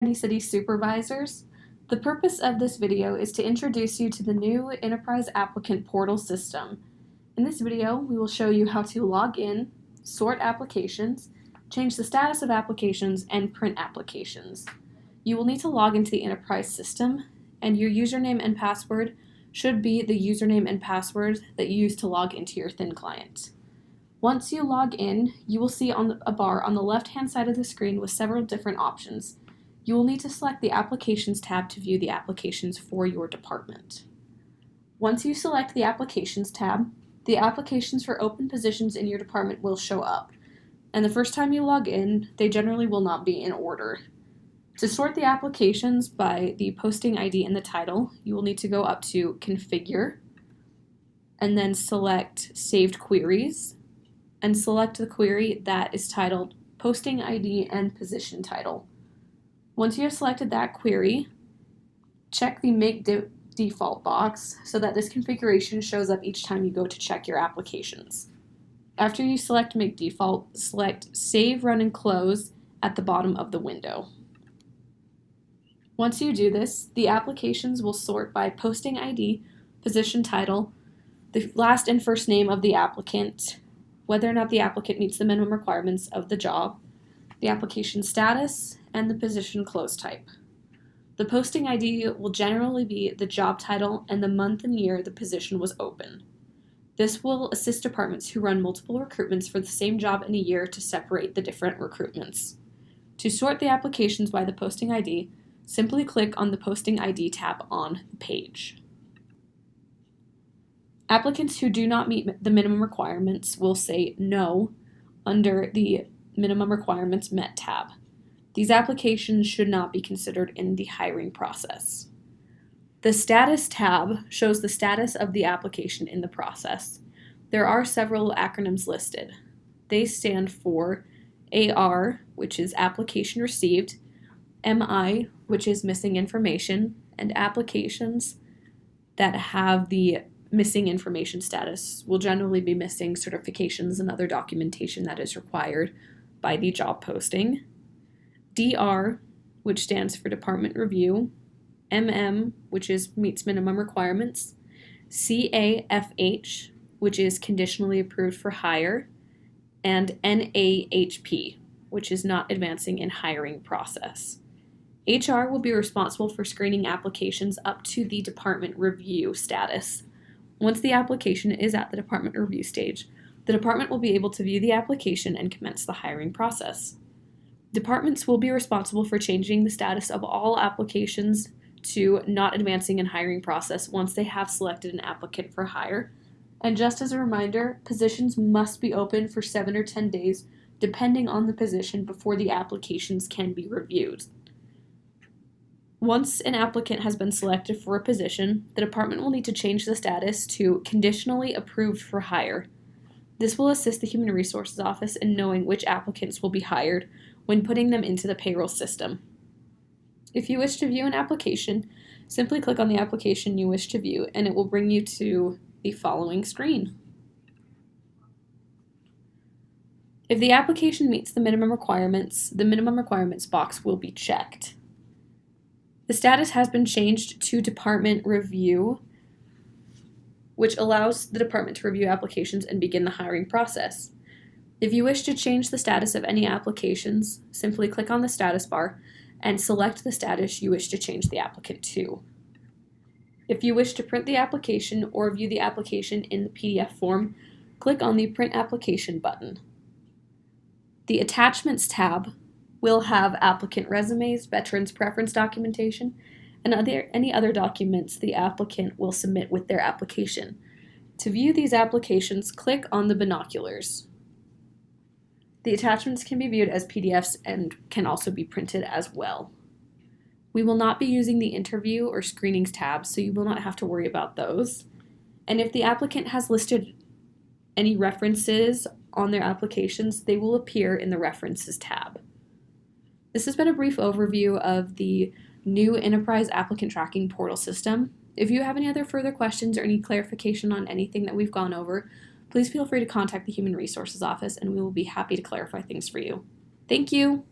City supervisors. The purpose of this video is to introduce you to the new Innoprise applicant portal system. In this video, we will show you how to log in, sort applications, change the status of applications, and print applications. You will need to log into the Innoprise system, and your username and password should be the username and password that you use to log into your Thin client. Once you log in, you will see a bar on the left-hand side of the screen with several different options. You will need to select the Applications tab to view the applications for your department. Once you select the Applications tab, the applications for open positions in your department will show up. And the first time you log in, they generally will not be in order. To sort the applications by the posting ID and the title, you will need to go up to Configure, and then select Saved Queries, and select the query that is titled Posting ID and Position Title. Once you have selected that query, check the Make Default box so that this configuration shows up each time you go to check your applications. After you select Make Default, select Save, Run, and Close at the bottom of the window. Once you do this, the applications will sort by posting ID, position title, the last and first name of the applicant, whether or not the applicant meets the minimum requirements of the job, the application status, and the position close type. The posting ID will generally be the job title and the month and year the position was open. This will assist departments who run multiple recruitments for the same job in a year to separate the different recruitments. To sort the applications by the posting ID, simply click on the Posting ID tab on the page. Applicants who do not meet the minimum requirements will say No under the Minimum Requirements Met tab. These applications should not be considered in the hiring process. The Status tab shows the status of the application in the process. There are several acronyms listed. They stand for AR, which is Application Received, MI, which is Missing Information, and applications that have the missing information status will generally be missing certifications and other documentation that is required by the job posting. DR, which stands for Department Review, which is meets minimum requirements, CAFH, which is conditionally approved for hire, and NAHP, which is not advancing in hiring process. HR will be responsible for screening applications up to the department review status. Once the application is at the department review stage, the department will be able to view the application and commence the hiring process. Departments will be responsible for changing the status of all applications to not advancing in hiring process once they have selected an applicant for hire. And just as a reminder, positions must be open for 7 or 10 days depending on the position before the applications can be reviewed. Once an applicant has been selected for a position, the department will need to change the status to Conditionally Approved for Hire. This will assist the Human Resources Office in knowing which applicants will be hired when putting them into the payroll system. If you wish to view an application, simply click on the application you wish to view and it will bring you to the following screen. If the application meets the minimum requirements box will be checked. The status has been changed to Department Review, which allows the department to review applications and begin the hiring process. If you wish to change the status of any applications, simply click on the status bar and select the status you wish to change the applicant to. If you wish to print the application or view the application in the PDF form, click on the Print Application button. The Attachments tab will have applicant resumes, veterans preference documentation, and any other documents the applicant will submit with their application. To view these applications, click on the binoculars. The attachments can be viewed as PDFs and can also be printed as well. We will not be using the Interview or Screenings tabs, so you will not have to worry about those. And if the applicant has listed any references on their applications, they will appear in the References tab. This has been a brief overview of the new Innoprise Applicant Tracking portal system. If you have any other further questions or any clarification on anything that we've gone over, please feel free to contact the Human Resources Office and we will be happy to clarify things for you. Thank you!